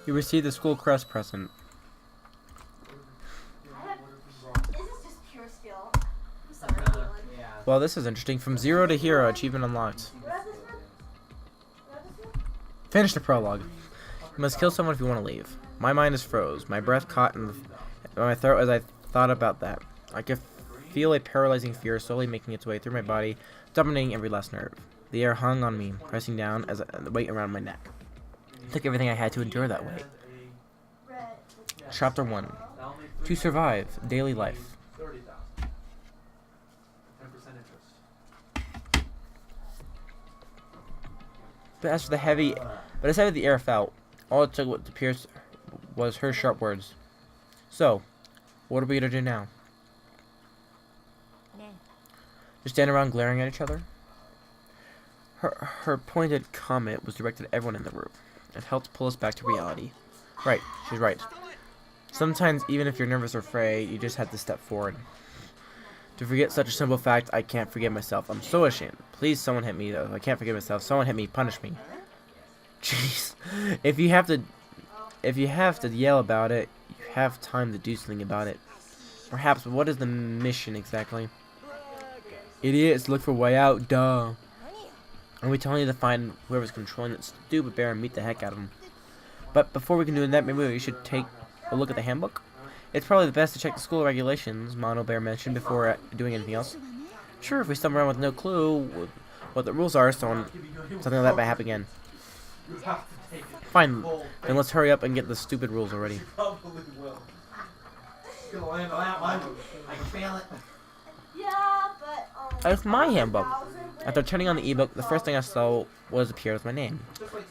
You received the school crest present. This is just pure skill. I'm sorry, Caitlin. Well, this is interesting. From 0 to hero, achievement unlocked. Finish the prologue. You must kill someone if you want to leave. My mind is froze. My breath caught in my throat as I thought about that. I could feel a paralyzing fear slowly making its way through my body, dominating every last nerve. The air hung on me, pressing down as the weight around my neck. It took everything I had to endure that weight. Chapter 1. To survive daily life. But as heavy the air felt, all it took to pierce was her sharp words. So, what are we gonna do now? Just stand around glaring at each other? Her pointed comment was directed at everyone in the room. It helped pull us back to reality. Right, she's right. Sometimes, even if you're nervous or afraid, you just have to step forward. To forget such a simple fact, I can't forgive myself. I'm so ashamed. Please, someone hit me, though. I can't forgive myself. Someone hit me. Punish me. Jeez. If you have to yell about it, you have time to do something about it. Perhaps, what is the mission exactly? Idiots, look for a way out. Duh. Are we telling you to find whoever's controlling that stupid bear and meet the heck out of him? But before we can do that, maybe we should take a look at the handbook? It's probably the best to check the school regulations, Mono Bear mentioned before doing anything else. Sure, if we stumble around with no clue what the rules are, something like that might happen again. Fine, then let's hurry up and get the stupid rules already. It's my handbook. After turning on the ebook, the first thing I saw was appear with my name.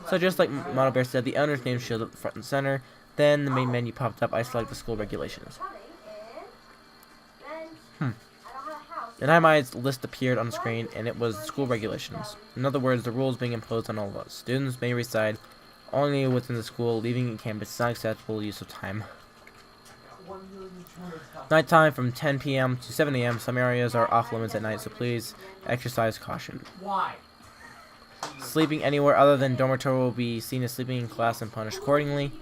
So just like Mono Bear said, the owner's name showed up front and center. Then the main menu popped up. I selected the school regulations. Then my list appeared on the screen, and it was school regulations. In other words, the rules being imposed on all of us. Students may reside only within the school. Leaving campus is not acceptable use of time. Nighttime from 10 p.m. to 7 a.m. Some areas are off limits at night, so please exercise caution. Sleeping anywhere other than dormitory will be seen as sleeping in class and punished accordingly.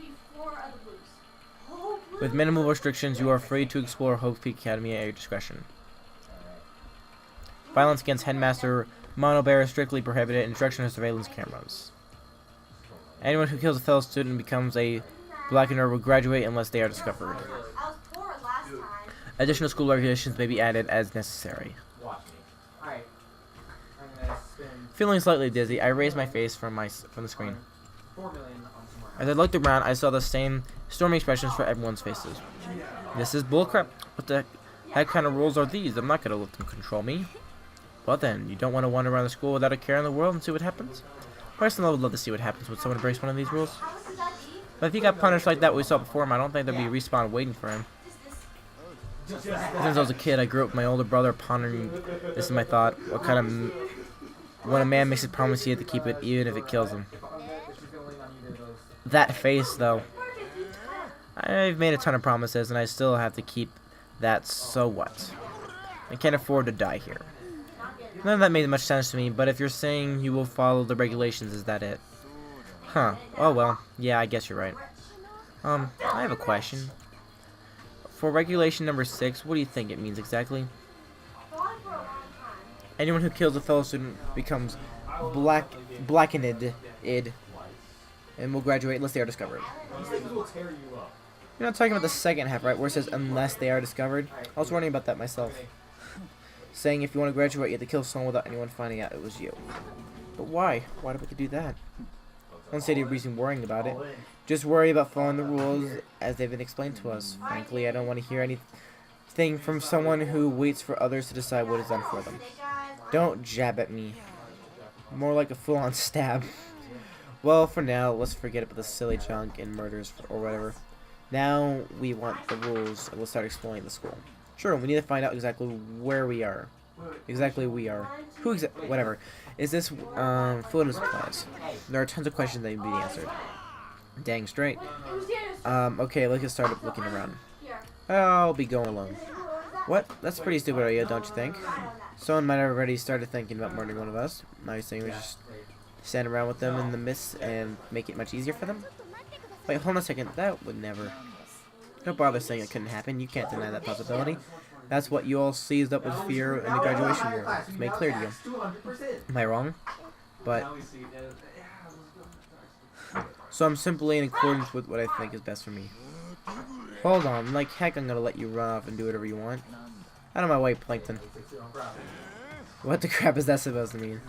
With minimal restrictions, you are free to explore Hope Peak Academy at your discretion. Violence against Headmaster Mono Bear is strictly prohibited. Instruction of surveillance cameras. Anyone who kills a fellow student becomes a blackener will graduate unless they are discovered. Additional school regulations may be added as necessary. Feeling slightly dizzy, I raised my face from the screen. As I looked around, I saw the same stormy expressions for everyone's faces. This is bullcrap. What the heck kind of rules are these? I'm not going to let them control me. Well then, you don't want to wander around the school without a care in the world and see what happens? Personally, I would love to see what happens when someone breaks one of these rules. But if he got punished like that we saw before him, I don't think there'd be a respawn waiting for him. Since I was a kid, I grew up with my older brother pondering this is my thought. When a man makes a promise, he has to keep it even if it kills him. That face, though. I've made a ton of promises, and I still have to keep that, so what? I can't afford to die here. None of that made much sense to me, but if you're saying you will follow the regulations, is that it? Huh. Oh well. Yeah, I guess you're right. I have a question. For regulation number 6, what do you think it means exactly? Anyone who kills a fellow student becomes blackened and will graduate unless they are discovered. You're not talking about the second half, right? Where it says unless they are discovered. I was wondering about that myself. Saying if you want to graduate, you have to kill someone without anyone finding out it was you. But why? Why do we have to do that? I don't see any reason worrying about it. Just worry about following the rules as they've been explained to us. Frankly, I don't want to hear anything from someone who waits for others to decide what is done for them. Don't jab at me. More like a full-on stab. Well, for now, let's forget about the silly junk and murders or whatever. Now we want the rules, and we'll start exploring the school. Sure, we need to find out exactly where we are. Whatever. Is this, food and supplies? There are tons of questions that need to be answered. Dang straight. Okay, let's get started looking around. I'll be going alone. What? That's a pretty stupid idea, don't you think? Someone might have already started thinking about murdering one of us. Now you're saying we just stand around with them in the mist and make it much easier for them? Wait, hold on a second. That would never. Don't bother saying it couldn't happen. You can't deny that possibility. That's what you all seized up with fear in the graduation room. It's made clear to you. Am I wrong? But so I'm simply in accordance with what I think is best for me. Hold on, like heck, I'm gonna let you run off and do whatever you want. Out of my way, Plankton. What the crap is that supposed to mean?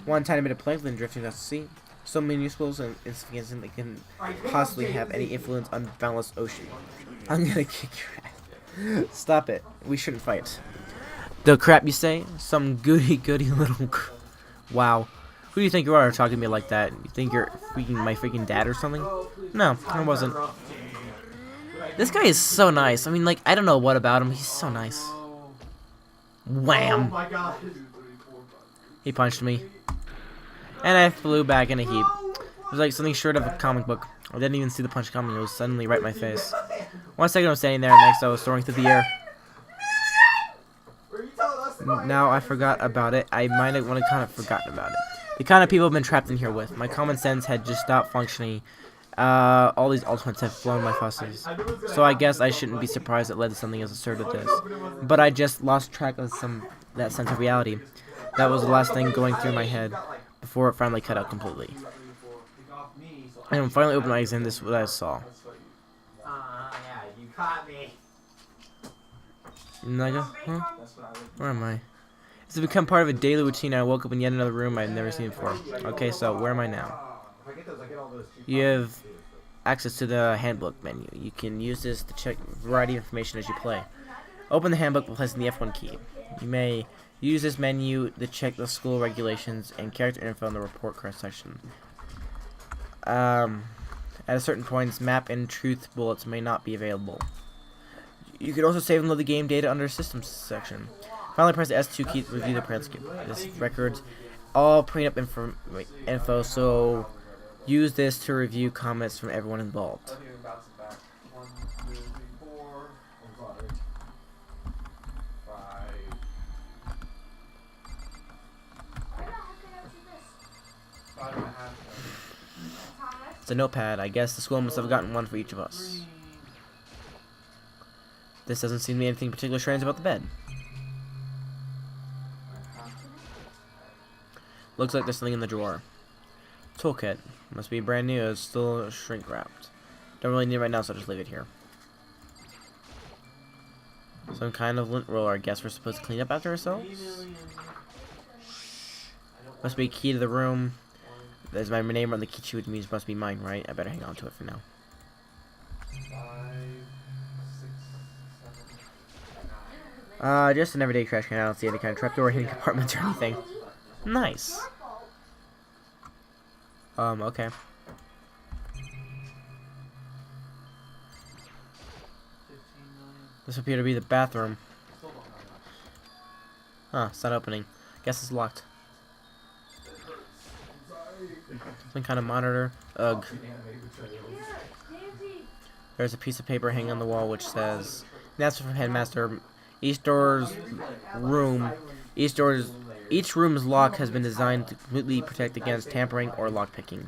One tiny bit of plankton drifting across the sea. So minuscule and insignificant it can possibly have any influence on the boundless ocean. I'm gonna kick your ass. Stop it. We shouldn't fight. The crap you say? Some goody little... Wow. Who do you think you are talking to me like that? You think you're my freaking dad or something? No, I wasn't. This guy is so nice. I mean, like, I don't know what about him. He's so nice. Wham! He punched me. And I flew back in a heap. It was like something short of a comic book. I didn't even see the punch coming. It was suddenly right in my face. 1 second I was standing there, next I was soaring through the air. Now I forgot about it. I might have kind of forgotten about it. The kind of people I've been trapped in here with. My common sense had just stopped functioning. All these ultimates have blown my fusses. So I guess I shouldn't be surprised it led to something as absurd as this. But I just lost track of that sense of reality. That was the last thing going through my head before it finally cut out completely. And I finally opened my eyes and this is what I saw. Yeah, you caught me. Naga? Huh? Where am I? It's become part of a daily routine. I woke up in yet another room I've never seen before. Okay, so where am I now? You have access to the handbook menu. You can use this to check a variety of information as you play. Open the handbook by pressing the F1 key. You may use this menu to check the school regulations and character info in the report card section. At a certain points, map and truth bullets may not be available. You can also save and load the game data under Systems section. Finally, press the S2 key to review the transcript. This records all pre-up info, so use this to review comments from everyone involved. It's a notepad. I guess the school must have gotten one for each of us. This doesn't seem to be anything particularly strange about the bed. Looks like there's something in the drawer. Toolkit. Must be brand new. It's still shrink wrapped. Don't really need it right now, so I'll just leave it here. Some kind of lint roller. I guess we're supposed to clean up after ourselves? Must be a key to the room. There's my name on the key, which means it must be mine, right? I better hang on to it for now. 5, 6, 7, 8. Just an everyday trash can. I don't see any kind of trapdoor, hidden compartments, or anything. Nice. Okay. This appears to be the bathroom. Huh, it's not opening. Guess it's locked. Some kind of monitor. Ugh. There's a piece of paper hanging on the wall which says, "That's from Headmaster. Each room's lock has been designed to completely protect against tampering or lockpicking.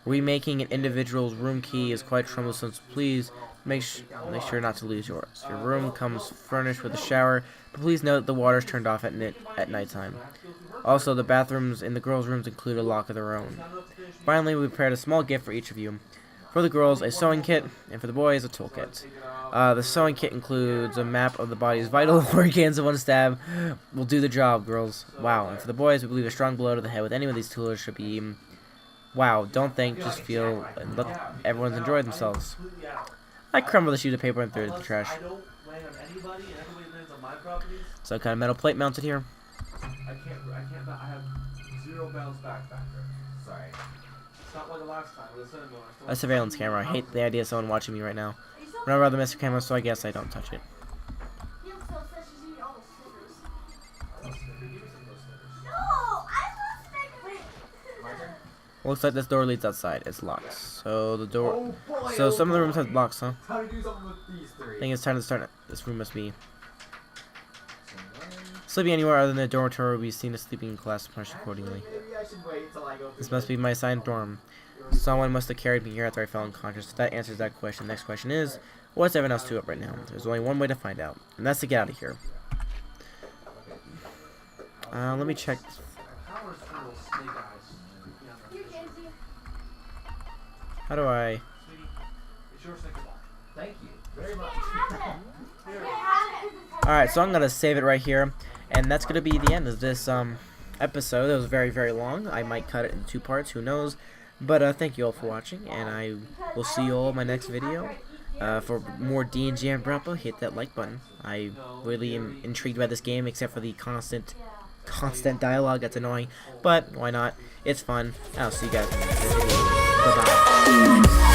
Remaking an individual's room key is quite troublesome, so please make sure not to lose yours. Your room comes furnished with a shower, but please note the water is turned off at nighttime. Also, the bathrooms in the girls' rooms include a lock of their own. Finally, we prepared a small gift for each of you. For the girls, a sewing kit, and for the boys, a toolkit. The sewing kit includes a map of the body's vital organs in one stab. Will do the job, girls. Wow. And for the boys, we believe a strong blow to the head with any of these tools should be... Wow. Don't think, just feel, and let everyone enjoy themselves." I crumbled the sheet of paper and threw it in the trash. Some kind of metal plate mounted here. I have 0 bounce back factor. Sorry. It's not like the last time with the cinema. A surveillance camera. I hate the idea of someone watching me right now. But I'd rather miss the camera, so I guess I don't touch it. Looks like this door leads outside. It's locked. So the door. So some of the rooms have locks, huh? I think it's time to start it. This room must be. Sleeping anywhere other than the dormitory will be seen as sleeping in class, punished accordingly. This must be my assigned dorm. Someone must have carried me here after I fell unconscious. That answers that question. Next question is, what's everyone else to it right now? There's only one way to find out, and that's to get out of here. Let me check. How do I? Thank you very much. Alright, so I'm going to save it right here. And that's going to be the end of this episode. It was very, very long. I might cut it into 2 parts. Who knows? But thank you all for watching. And I will see you all in my next video. For more Danganronpa, hit that like button. I really am intrigued by this game, except for the constant dialogue. That's annoying. But why not? It's fun. I'll see you guys in the next video. Bye-bye.